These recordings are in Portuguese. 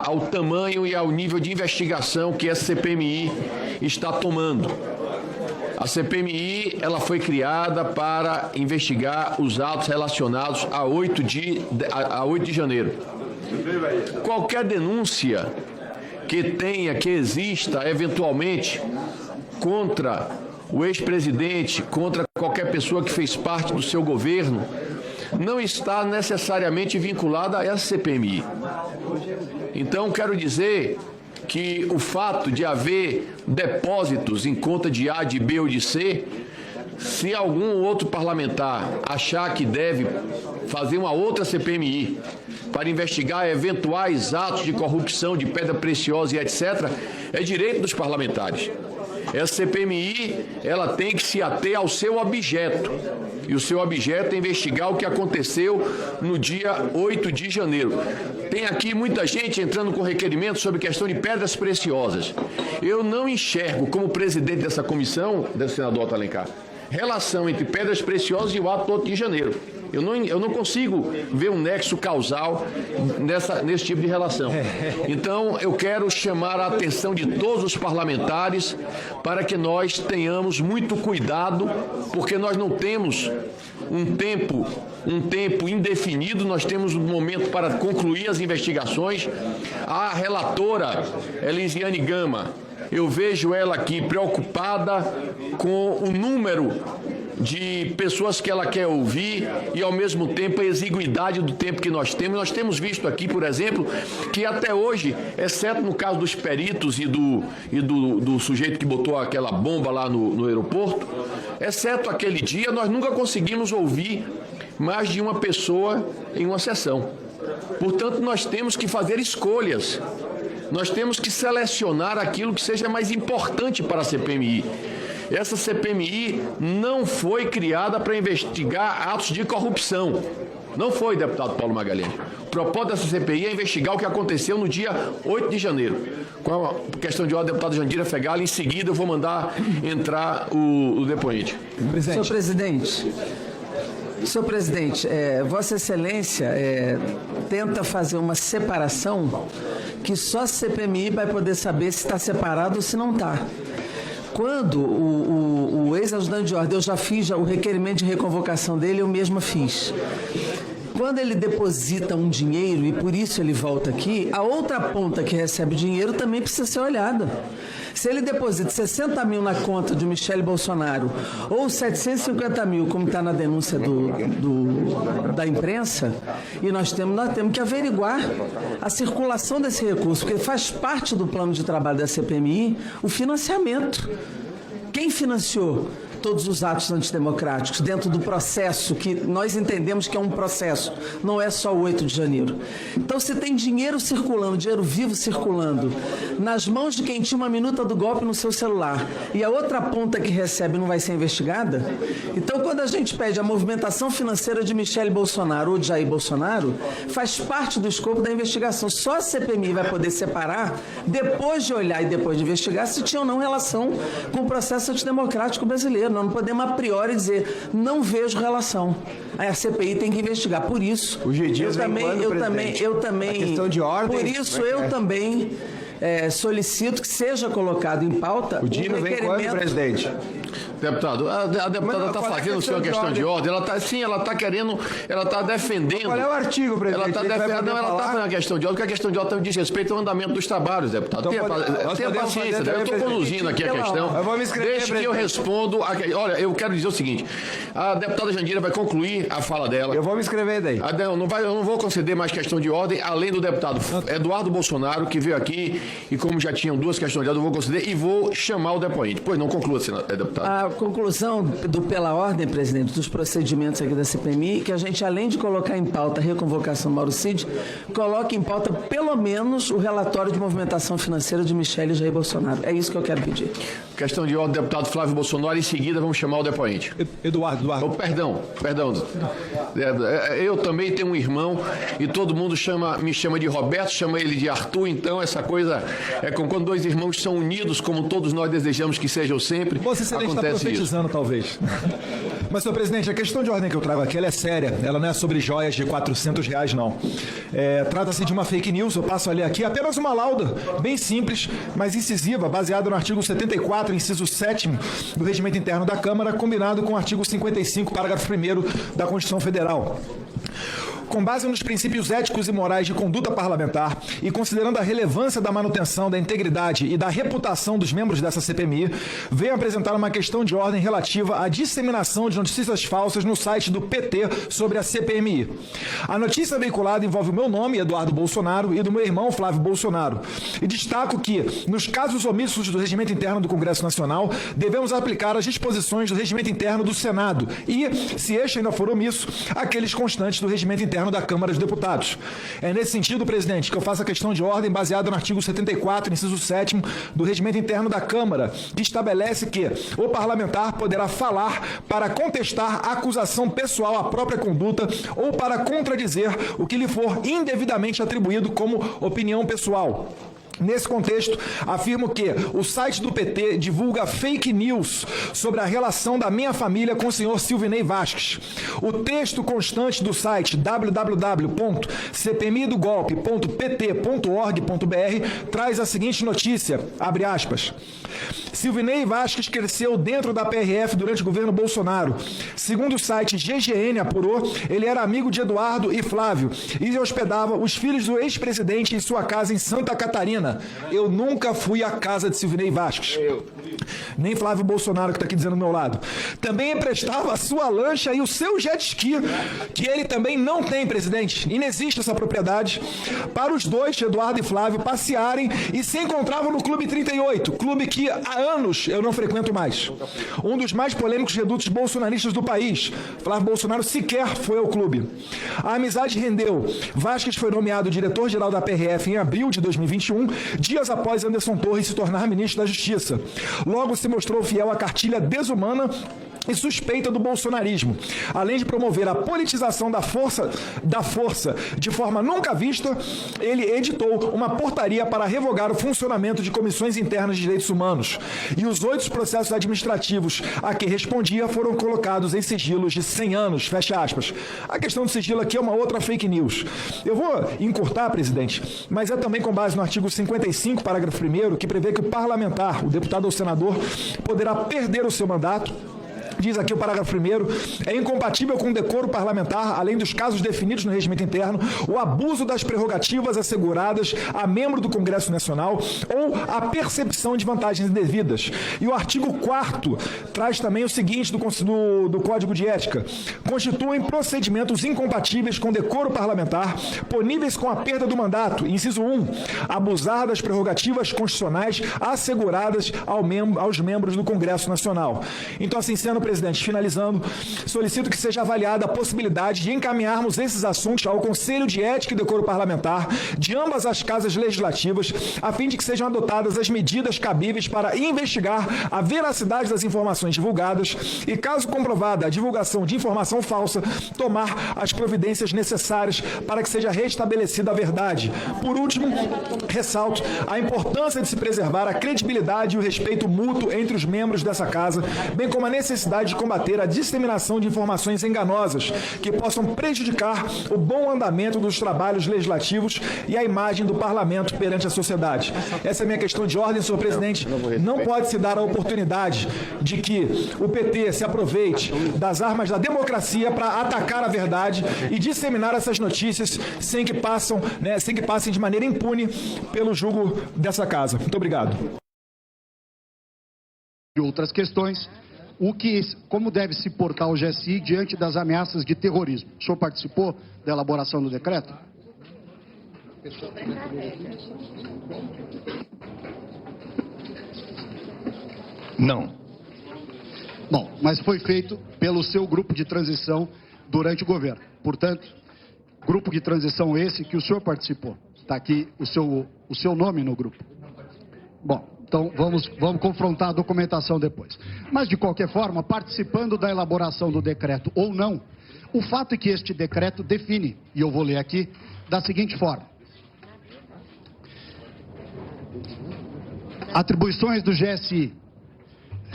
ao tamanho e ao nível de investigação que a CPMI está tomando. A CPMI ela foi criada para investigar os atos relacionados a 8 de janeiro. Qualquer denúncia que exista eventualmente contra o ex-presidente, contra qualquer pessoa que fez parte do seu governo, não está necessariamente vinculada a essa CPMI. Então, quero dizer que o fato de haver depósitos em conta de A, de B ou de C, se algum outro parlamentar achar que deve fazer uma outra CPMI para investigar eventuais atos de corrupção, de pedra preciosa e etc., é direito dos parlamentares. Essa CPMI, ela tem que se ater ao seu objeto. E o seu objeto é investigar o que aconteceu no dia 8 de janeiro. Tem aqui muita gente entrando com requerimento sobre questão de pedras preciosas. Eu não enxergo, como presidente dessa comissão, do senador Otto Alencar, relação entre pedras preciosas e o ato do 8 de janeiro. Eu não consigo ver um nexo causal nesse tipo de relação. Então, eu quero chamar a atenção de todos os parlamentares para que nós tenhamos muito cuidado, porque nós não temos um tempo indefinido, nós temos um momento para concluir as investigações. A relatora Elisiane Gama, eu vejo ela aqui preocupada com o número de pessoas que ela quer ouvir e, ao mesmo tempo, a exiguidade do tempo que nós temos. Nós temos visto aqui, por exemplo, que até hoje, exceto no caso dos peritos e do sujeito que botou aquela bomba lá no aeroporto, exceto aquele dia, nós nunca conseguimos ouvir mais de uma pessoa em uma sessão. Portanto, nós temos que fazer escolhas. Nós temos que selecionar aquilo que seja mais importante para a CPMI. Essa CPMI não foi criada para investigar atos de corrupção. Não foi, deputado Paulo Magalhães. O propósito dessa CPI é investigar o que aconteceu no dia 8 de janeiro. Com a questão de ordem, deputado Jandira Fegali, em seguida eu vou mandar entrar o depoente. Senhor presidente, Vossa Excelência tenta fazer uma separação que só a CPMI vai poder saber se está separado ou se não está. Quando o ex-ajudante de ordem, eu já fiz o requerimento de reconvocação dele, eu mesma fiz. Quando ele deposita um dinheiro e por isso ele volta aqui, a outra ponta que recebe o dinheiro também precisa ser olhada. Se ele deposita 60 mil na conta de Michele Bolsonaro ou 750 mil, como está na denúncia da imprensa, e nós temos que averiguar a circulação desse recurso, porque faz parte do plano de trabalho da CPMI o financiamento. Quem financiou todos os atos antidemocráticos dentro do processo, que nós entendemos que é um processo, não é só o 8 de janeiro. Então, se tem dinheiro circulando, dinheiro vivo circulando, nas mãos de quem tinha uma minuta do golpe no seu celular, e a outra ponta que recebe não vai ser investigada, então, quando a gente pede a movimentação financeira de Michele Bolsonaro ou de Jair Bolsonaro, faz parte do escopo da investigação. Só a CPMI vai poder separar, depois de olhar e depois de investigar, se tinha ou não relação com o processo antidemocrático brasileiro. Nós não podemos a priori dizer, não vejo relação. A CPI tem que investigar. Por isso, eu também, a questão de ordem, por isso eu também solicito que seja colocado em pauta o Dino vem quando, presidente? Deputado, a deputada está fazendo sua questão de ordem. Ela está querendo, ela está defendendo. Qual é o artigo, presidente? Ela está fazendo a questão de ordem, porque a questão de ordem diz respeito ao andamento dos trabalhos, deputado. Então, tenha paciência, eu estou conduzindo aqui a questão. Eu vou me inscrever, Deixe que eu respondo. Olha, eu quero dizer o seguinte: a deputada Jandira vai concluir a fala dela. Eu vou me inscrever daí. Eu não vou conceder mais questão de ordem, além do deputado Eduardo Bolsonaro, que veio aqui e, como já tinham duas questões de ordem, eu vou conceder e vou chamar o depoente. Pois não, conclua, deputado. A conclusão pela ordem, presidente, dos procedimentos aqui da CPMI, que a gente, além de colocar em pauta a reconvocação do Mauro Cid, coloque em pauta, pelo menos, o relatório de movimentação financeira de Michele e Jair Bolsonaro. É isso que eu quero pedir. Questão de ordem, deputado Flávio Bolsonaro. Em seguida, vamos chamar o depoente. Eduardo. Perdão. Eu também tenho um irmão e todo mundo me chama de Roberto, chama ele de Arthur, então essa coisa é como quando dois irmãos são unidos, como todos nós desejamos que sejam sempre. Você está profetizando, talvez. Mas, senhor presidente, a questão de ordem que eu trago aqui, ela é séria. Ela não é sobre joias de R$400, não. Trata-se de uma fake news, eu passo a ler aqui, apenas uma lauda, bem simples, mas incisiva, baseada no artigo 74, inciso 7º do Regimento Interno da Câmara, combinado com o artigo 55, parágrafo 1º da Constituição Federal. Com base nos princípios éticos e morais de conduta parlamentar e considerando a relevância da manutenção da integridade e da reputação dos membros dessa CPMI, venho apresentar uma questão de ordem relativa à disseminação de notícias falsas no site do PT sobre a CPMI. A notícia veiculada envolve o meu nome, Eduardo Bolsonaro, e do meu irmão, Flávio Bolsonaro. E destaco que, nos casos omissos do Regimento Interno do Congresso Nacional, devemos aplicar as disposições do Regimento Interno do Senado e, se este ainda for omisso, aqueles constantes do Regimento Interno da Câmara dos Deputados. É nesse sentido, presidente, que eu faço a questão de ordem baseada no artigo 74, inciso 7º do Regimento Interno da Câmara, que estabelece que o parlamentar poderá falar para contestar a acusação pessoal à própria conduta ou para contradizer o que lhe for indevidamente atribuído como opinião pessoal. Nesse contexto, afirmo que o site do PT divulga fake news sobre a relação da minha família com o senhor Silvinei Vasques. O texto constante do site www.cpmidogolpe.pt.org.br traz a seguinte notícia, abre aspas, Silvinei Vasques cresceu dentro da PRF durante o governo Bolsonaro. Segundo o site GGN apurou, ele era amigo de Eduardo e Flávio e hospedava os filhos do ex-presidente em sua casa em Santa Catarina. Eu nunca fui à casa de Silvinei Vasques. Nem Flávio Bolsonaro, que está aqui dizendo do meu lado. Também emprestava a sua lancha e o seu jet ski, que ele também não tem, presidente. Inexiste essa propriedade. Para os dois, Eduardo e Flávio, passearem e se encontravam no Clube 38, clube que há anos eu não frequento mais. Um dos mais polêmicos redutos bolsonaristas do país. Flávio Bolsonaro sequer foi ao clube. A amizade rendeu. Vasques foi nomeado diretor-geral da PRF em abril de 2021, dias após Anderson Torres se tornar ministro da Justiça. Logo se mostrou fiel à cartilha desumana e suspeita do bolsonarismo, além de promover a politização da força de forma nunca vista, ele editou uma portaria para revogar o funcionamento de comissões internas de direitos humanos. E os 8 processos administrativos a que respondia foram colocados em sigilos de 100 anos, fecha aspas. A questão do sigilo aqui é uma outra fake news. Eu vou encurtar, presidente, mas é também com base no artigo 55, parágrafo 1º, que prevê que o parlamentar, o deputado ou senador, poderá perder o seu mandato. Diz aqui o parágrafo 1º, é incompatível com o decoro parlamentar, além dos casos definidos no regimento interno, o abuso das prerrogativas asseguradas a membro do Congresso Nacional ou a percepção de vantagens indevidas. E o artigo 4º traz também o seguinte do Código de Ética. Constituem procedimentos incompatíveis com o decoro parlamentar, puníveis com a perda do mandato. Inciso 1, abusar das prerrogativas constitucionais asseguradas aos membros do Congresso Nacional. Então, assim sendo, presidente, finalizando, solicito que seja avaliada a possibilidade de encaminharmos esses assuntos ao Conselho de Ética e Decoro Parlamentar de ambas as casas legislativas, a fim de que sejam adotadas as medidas cabíveis para investigar a veracidade das informações divulgadas e, caso comprovada a divulgação de informação falsa, tomar as providências necessárias para que seja restabelecida a verdade. Por último, ressalto a importância de se preservar a credibilidade e o respeito mútuo entre os membros dessa casa, bem como a necessidade de combater a disseminação de informações enganosas que possam prejudicar o bom andamento dos trabalhos legislativos e a imagem do parlamento perante a sociedade. Essa é a minha questão de ordem, senhor presidente. Não pode se dar a oportunidade de que o PT se aproveite das armas da democracia para atacar a verdade e disseminar essas notícias sem que passem de maneira impune pelo julgo dessa casa. Muito obrigado. De outras questões, como deve se portar o GSI diante das ameaças de terrorismo? O senhor participou da elaboração do decreto? Não. Bom, mas foi feito pelo seu grupo de transição durante o governo. Portanto, grupo de transição esse que o senhor participou. Está aqui o seu nome no grupo. Bom, então vamos confrontar a documentação depois. Mas, de qualquer forma, participando da elaboração do decreto ou não, o fato é que este decreto define, e eu vou ler aqui, da seguinte forma. Atribuições do GSI.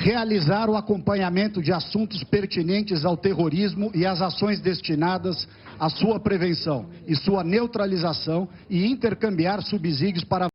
realizar o acompanhamento de assuntos pertinentes ao terrorismo e as ações destinadas à sua prevenção e sua neutralização e intercambiar subsídios para